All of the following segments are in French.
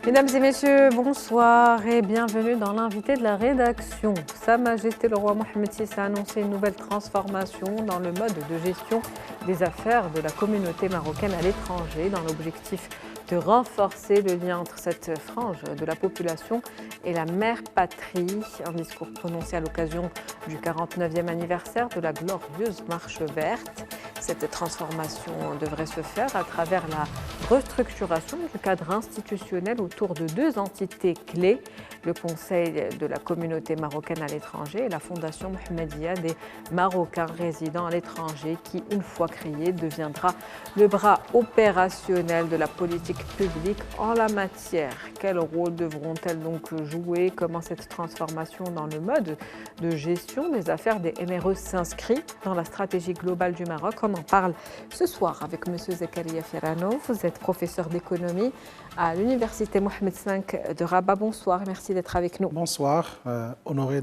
Mesdames et messieurs, bonsoir et bienvenue dans l'invité de la rédaction. Sa Majesté le roi Mohammed VI a annoncé une nouvelle transformation dans le mode de gestion des affaires de la communauté marocaine à l'étranger dans l'objectif de renforcer le lien entre cette frange de la population et la mère patrie. Un discours prononcé à l'occasion du 49e anniversaire de la glorieuse Marche verte. Cette transformation devrait se faire à travers la restructuration du cadre institutionnel autour de deux entités clés, le Conseil de la communauté marocaine à l'étranger et la Fondation Mohammedia des Marocains résidant à l'étranger qui, une fois créée, deviendra le bras opérationnel de la politique publique en la matière. Quel rôle devront-elles donc jouer? Comment cette transformation dans le mode de gestion des affaires des MRE s'inscrit dans la stratégie globale du Maroc? On en parle ce soir avec M. Zakaria Ferrano. Vous êtes professeur d'économie à l'Université Mohammed V de Rabat. Bonsoir et merci d'être avec nous. Bonsoir, honoré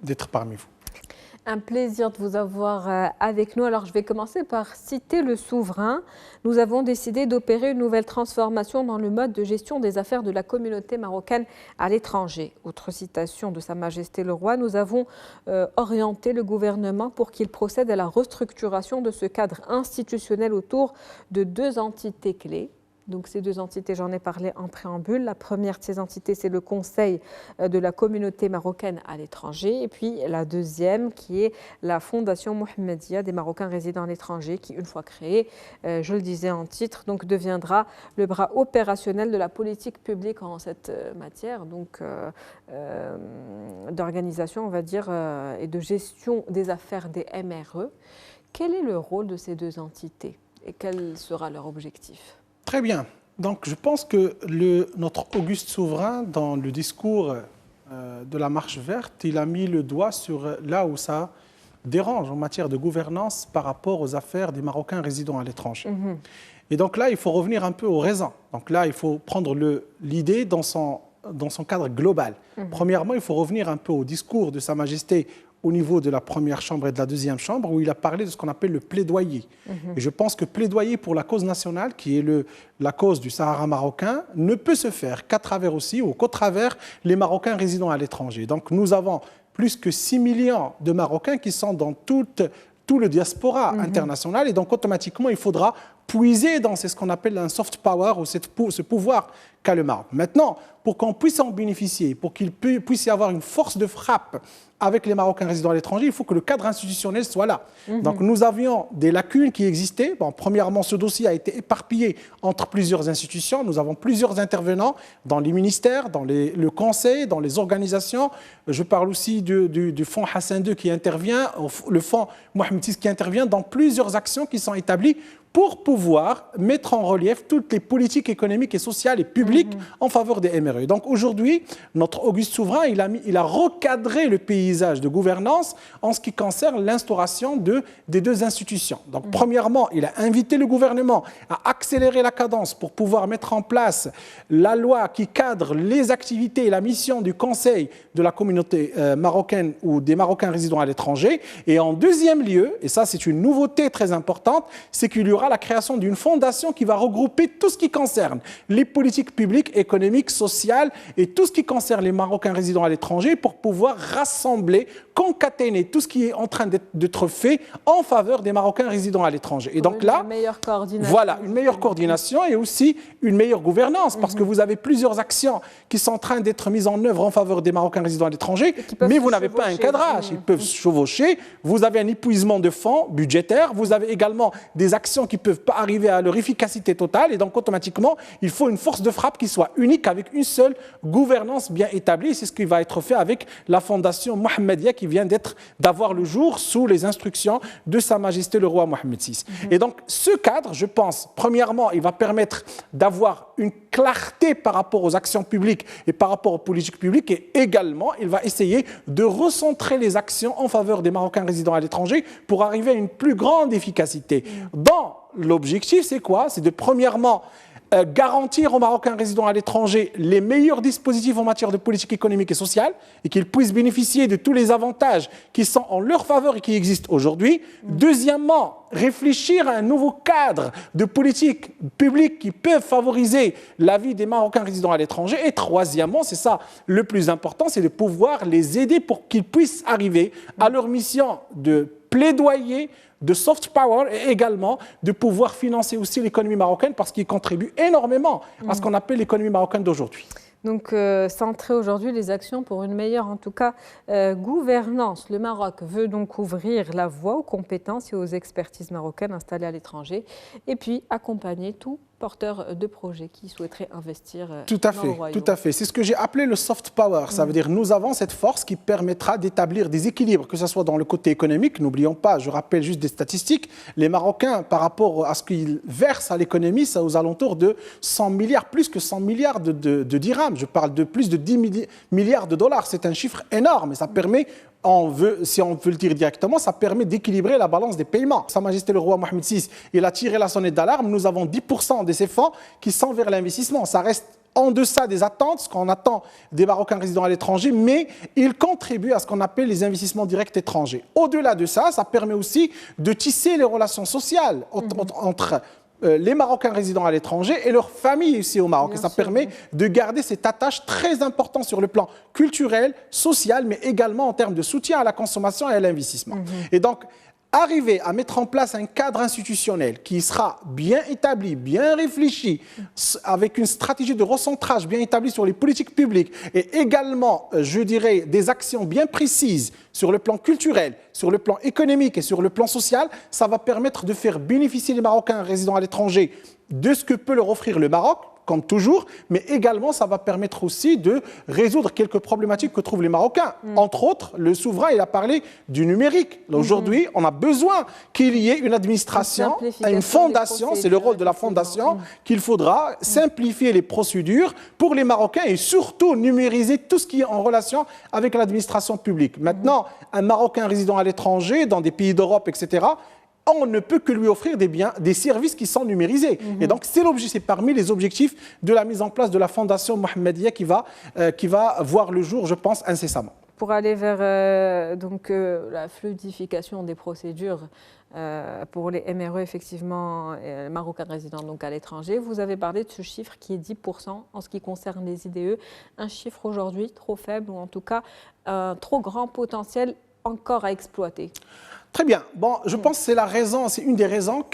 d'être parmi vous. Un plaisir de vous avoir avec nous. Alors, je vais commencer par citer le souverain. Nous avons décidé d'opérer une nouvelle transformation dans le mode de gestion des affaires de la communauté marocaine à l'étranger. Autre citation de Sa Majesté le Roi, nous avons orienté le gouvernement pour qu'il procède à la restructuration de ce cadre institutionnel autour de deux entités clés. Donc ces deux entités, j'en ai parlé en préambule. La première de ces entités, c'est le Conseil de la communauté marocaine à l'étranger. Et puis la deuxième, qui est la Fondation Mohammedia des Marocains résidant à l'étranger, qui, une fois créée, je le disais en titre, donc deviendra le bras opérationnel de la politique publique en cette matière, donc d'organisation, on va dire, et de gestion des affaires des MRE. Quel est le rôle de ces deux entités et quel sera leur objectif ? Très bien. Donc, je pense que notre auguste souverain, dans le discours de la Marche verte, il a mis le doigt sur là où ça dérange en matière de gouvernance par rapport aux affaires des Marocains résidant à l'étranger. Et donc là, il faut revenir un peu aux raisons. Donc là, il faut prendre l'idée dans son cadre global. Premièrement, il faut revenir un peu au discours de Sa Majesté au niveau de la première chambre et de la deuxième chambre, où il a parlé de ce qu'on appelle le plaidoyer. Et je pense que plaidoyer pour la cause nationale, qui est la cause du Sahara marocain, ne peut se faire qu'à travers aussi, ou qu'au travers les Marocains résidant à l'étranger. Donc nous avons plus que 6 millions de Marocains qui sont dans tout le diaspora international, et donc automatiquement il faudra puiser dans ce qu'on appelle un soft power, ou ce pouvoir qu'a le Maroc. Maintenant, pour qu'on puisse en bénéficier, pour qu'il puisse y avoir une force de frappe avec les Marocains résidant à l'étranger, il faut que le cadre institutionnel soit là. Donc nous avions des lacunes qui existaient. Bon, premièrement, ce dossier a été éparpillé entre plusieurs institutions. Nous avons plusieurs intervenants dans les ministères, dans le conseil, dans les organisations. Je parle aussi du fonds Hassan II qui intervient, le fonds Mohammed VI qui intervient dans plusieurs actions qui sont établies pour pouvoir mettre en relief toutes les politiques économiques et sociales et publiques en faveur des MRE. Donc aujourd'hui, notre auguste souverain, il a recadré le paysage de gouvernance en ce qui concerne l'instauration des deux institutions. Donc premièrement, il a invité le gouvernement à accélérer la cadence pour pouvoir mettre en place la loi qui cadre les activités et la mission du Conseil de la communauté marocaine ou des Marocains résidant à l'étranger. Et en deuxième lieu, et ça c'est une nouveauté très importante, c'est qu'il y aura la création d'une fondation qui va regrouper tout ce qui concerne les politiques publiques, économiques, sociales et tout ce qui concerne les Marocains résidant à l'étranger pour pouvoir rassembler, concaténer tout ce qui est en train d'être fait en faveur des Marocains résidant à l'étranger. Et donc là, voilà, une meilleure coordination et aussi une meilleure gouvernance parce que vous avez plusieurs actions qui sont en train d'être mises en œuvre en faveur des Marocains résidant à l'étranger, mais vous n'avez pas un cadrage. Ils peuvent se chevaucher. Vous avez un épuisement de fonds budgétaires. Vous avez également des actions qui ne peuvent pas arriver à leur efficacité totale et donc automatiquement, il faut une force de frappe qui soit unique avec une seule gouvernance bien établie. C'est ce qui va être fait avec la Fondation Mohammedia qui vient d'avoir le jour sous les instructions de Sa Majesté le roi Mohammed VI. Et donc ce cadre, je pense, premièrement, il va permettre d'avoir une clarté par rapport aux actions publiques et par rapport aux politiques publiques et également, il va essayer de recentrer les actions en faveur des Marocains résidant à l'étranger pour arriver à une plus grande efficacité. Dans l'objectif, c'est quoi? C'est de premièrement garantir aux Marocains résidant à l'étranger les meilleurs dispositifs en matière de politique économique et sociale et qu'ils puissent bénéficier de tous les avantages qui sont en leur faveur et qui existent aujourd'hui. Deuxièmement, réfléchir à un nouveau cadre de politique publique qui peut favoriser la vie des Marocains résidant à l'étranger. Et troisièmement, c'est ça le plus important, c'est de pouvoir les aider pour qu'ils puissent arriver à leur mission de plaidoyer, de soft power et également de pouvoir financer aussi l'économie marocaine parce qu'ils contribuent énormément à ce qu'on appelle l'économie marocaine d'aujourd'hui. Donc, centrer aujourd'hui les actions pour une meilleure, en tout cas, gouvernance. Le Maroc veut donc ouvrir la voie aux compétences et aux expertises marocaines installées à l'étranger et puis accompagner tout porteurs de projets qui souhaiteraient investir dans le royaume. Tout à fait. C'est ce que j'ai appelé le soft power. Ça veut dire nous avons cette force qui permettra d'établir des équilibres, que ce soit dans le côté économique. N'oublions pas, je rappelle juste des statistiques, les Marocains, par rapport à ce qu'ils versent à l'économie, c'est aux alentours de 100 milliards, plus que 100 milliards de dirhams. Je parle de plus de 10 milliards de dollars. C'est un chiffre énorme et ça permet... si on veut le dire directement, ça permet d'équilibrer la balance des paiements. Sa Majesté le roi Mohamed VI, il a tiré la sonnette d'alarme. Nous avons 10% de ces fonds qui sont vers l'investissement. Ça reste en deçà des attentes, ce qu'on attend des Marocains résidant à l'étranger, mais il contribue à ce qu'on appelle les investissements directs étrangers. Au-delà de ça, ça permet aussi de tisser les relations sociales entre les Marocains résidant à l'étranger et leurs familles ici au Maroc. Et ça permet de garder cet attache très important sur le plan culturel, social, mais également en termes de soutien à la consommation et à l'investissement. Et donc, arriver à mettre en place un cadre institutionnel qui sera bien établi, bien réfléchi, avec une stratégie de recentrage bien établie sur les politiques publiques et également, je dirais, des actions bien précises sur le plan culturel, sur le plan économique et sur le plan social, ça va permettre de faire bénéficier les Marocains résidant à l'étranger de ce que peut leur offrir le Maroc, comme toujours, mais également ça va permettre aussi de résoudre quelques problématiques que trouvent les Marocains. Entre autres, le souverain, il a parlé du numérique. Aujourd'hui, on a besoin qu'il y ait une administration, une fondation, c'est le rôle de la fondation, qu'il faudra simplifier les procédures pour les Marocains et surtout numériser tout ce qui est en relation avec l'administration publique. Maintenant, un Marocain résidant à l'étranger, dans des pays d'Europe, etc., on ne peut que lui offrir des biens, des services qui sont numérisés. Et donc, c'est parmi les objectifs de la mise en place de la Fondation Mohammedia qui va voir le jour, je pense, incessamment. Pour aller vers la fluidification des procédures pour les MRE, effectivement, les Marocains résidant donc à l'étranger, vous avez parlé de ce chiffre qui est 10% en ce qui concerne les IDE. Un chiffre aujourd'hui trop faible ou en tout cas un trop grand potentiel encore à exploiter. Très bien. Bon, je pense que c'est la raison, c'est une des raisons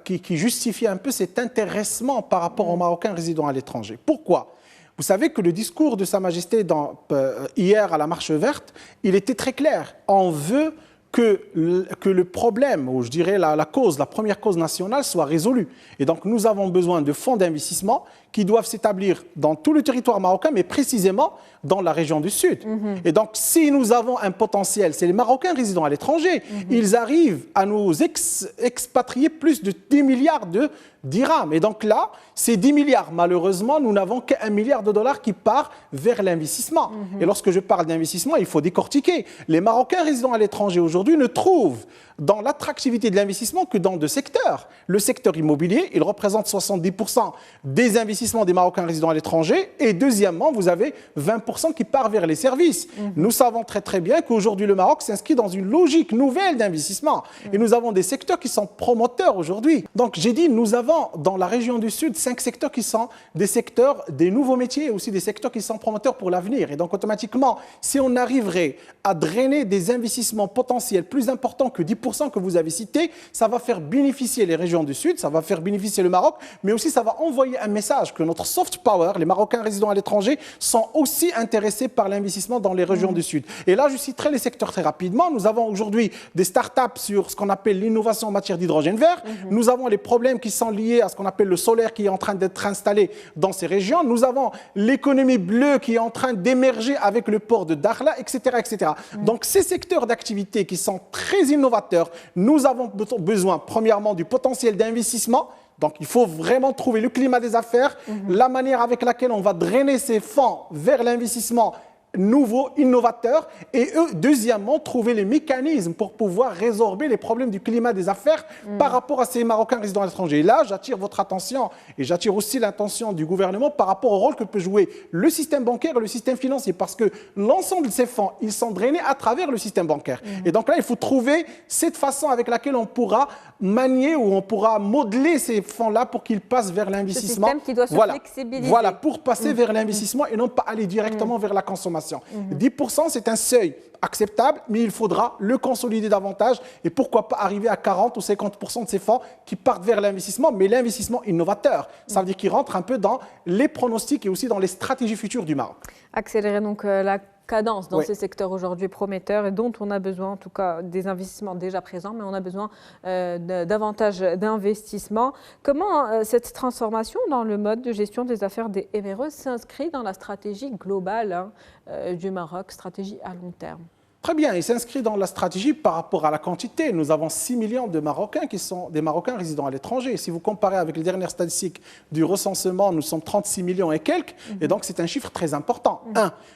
qui justifie un peu cet intéressement par rapport aux Marocains résidant à l'étranger. Pourquoi ? Vous savez que le discours de Sa Majesté hier à la Marche verte, il était très clair. On veut que le problème, ou je dirais la première cause nationale soit résolue. Et donc nous avons besoin de fonds d'investissement qui doivent s'établir dans tout le territoire marocain, mais précisément dans la région du Sud. Et donc si nous avons un potentiel, c'est les Marocains résidant à l'étranger, ils arrivent à nous expatrier plus de 10 milliards de dirhams. Et donc là, ces 10 milliards, malheureusement, nous n'avons qu'1 milliard de dollars qui part vers l'investissement. Et lorsque je parle d'investissement, il faut décortiquer. Les Marocains résidant à l'étranger aujourd'hui ne trouvent dans l'attractivité de l'investissement que dans deux secteurs. Le secteur immobilier, il représente 70% des investissements des Marocains résidant à l'étranger. Et deuxièmement, vous avez 20% qui part vers les services. Nous savons très très bien qu'aujourd'hui, le Maroc s'inscrit dans une logique nouvelle d'investissement. Et nous avons des secteurs qui sont promoteurs aujourd'hui. Donc j'ai dit, nous avons dans la région du Sud 5 secteurs qui sont des secteurs des nouveaux métiers et aussi des secteurs qui sont promoteurs pour l'avenir. Et donc automatiquement, si on arriverait à drainer des investissements potentiels plus importants que 10% que vous avez cités, ça va faire bénéficier les régions du Sud, ça va faire bénéficier le Maroc, mais aussi ça va envoyer un message que notre soft power, les Marocains résidant à l'étranger, sont aussi intéressés par l'investissement dans les régions du Sud. Et là, je citerai les secteurs très rapidement. Nous avons aujourd'hui des startups sur ce qu'on appelle l'innovation en matière d'hydrogène vert. Nous avons les problèmes qui sont liés à ce qu'on appelle le solaire qui est en train d'être installé dans ces régions. Nous avons l'économie bleue qui est en train d'émerger avec le port de Dakhla, etc., etc. Donc, ces secteurs d'activité qui sont très innovateurs, nous avons besoin, premièrement, du potentiel d'investissement. Donc, il faut vraiment trouver le climat des affaires, la manière avec laquelle on va drainer ces fonds vers l'investissement nouveaux, innovateurs, et eux, deuxièmement, trouver les mécanismes pour pouvoir résorber les problèmes du climat des affaires par rapport à ces Marocains résidant à l'étranger. Et là, j'attire votre attention et j'attire aussi l'attention du gouvernement par rapport au rôle que peut jouer le système bancaire et le système financier, parce que l'ensemble de ces fonds, ils sont drainés à travers le système bancaire. Et donc là, il faut trouver cette façon avec laquelle on pourra manier ou on pourra modeler ces fonds-là pour qu'ils passent vers l'investissement. Ce système qui doit se flexibiliser. Voilà, pour passer vers l'investissement et non pas aller directement vers la consommation. 10%, c'est un seuil acceptable, mais il faudra le consolider davantage et pourquoi pas arriver à 40 ou 50% de ces fonds qui partent vers l'investissement, mais l'investissement innovateur. Ça veut dire qu'il rentre un peu dans les pronostics et aussi dans les stratégies futures du Maroc. Accélérer donc la cadence dans ces secteurs aujourd'hui prometteurs et dont on a besoin, en tout cas des investissements déjà présents, mais on a besoin davantage d'investissements. Comment cette transformation dans le mode de gestion des affaires des MRE s'inscrit dans la stratégie globale du Maroc, stratégie à long terme? Très bien, il s'inscrit dans la stratégie par rapport à la quantité. Nous avons 6 millions de Marocains qui sont des Marocains résidant à l'étranger. Si vous comparez avec les dernières statistiques du recensement, nous sommes 36 millions et quelques, et donc c'est un chiffre très important.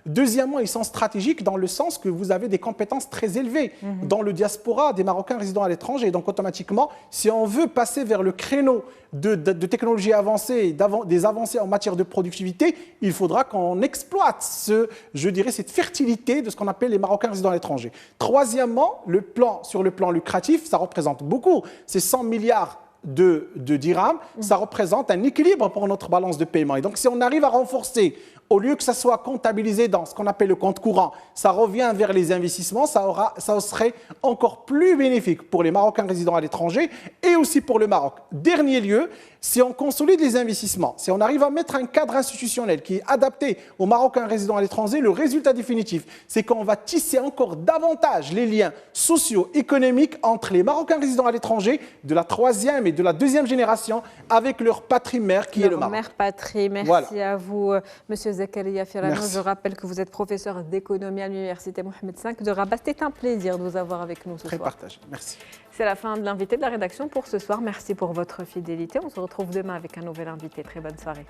Deuxièmement, ils sont stratégiques dans le sens que vous avez des compétences très élevées dans le diaspora des Marocains résidant à l'étranger. Donc automatiquement, si on veut passer vers le créneau de technologies avancées, des avancées en matière de productivité, il faudra qu'on exploite cette fertilité de ce qu'on appelle les Marocains résidant à l'étranger. Troisièmement, sur le plan lucratif, ça représente beaucoup. C'est 100 milliards de dirhams, ça représente un équilibre pour notre balance de paiement. Et donc, si on arrive à renforcer, au lieu que ça soit comptabilisé dans ce qu'on appelle le compte courant, ça revient vers les investissements, ça serait encore plus bénéfique pour les Marocains résidant à l'étranger et aussi pour le Maroc. Dernier lieu, si on consolide les investissements, si on arrive à mettre un cadre institutionnel qui est adapté aux Marocains résidant à l'étranger, le résultat définitif, c'est qu'on va tisser encore davantage les liens sociaux, économiques entre les Marocains résidant à l'étranger de la troisième et de la deuxième génération avec leur patrie mère qui est le Maroc. Mère patrie, merci à vous, Monsieur Zakaria Firano. Je rappelle que vous êtes professeur d'économie à l'Université Mohamed V de Rabat. C'était un plaisir de vous avoir avec nous ce soir. Très partagé, merci. C'est la fin de l'invité de la rédaction pour ce soir. Merci pour votre fidélité. On se retrouve demain avec un nouvel invité. Très bonne soirée.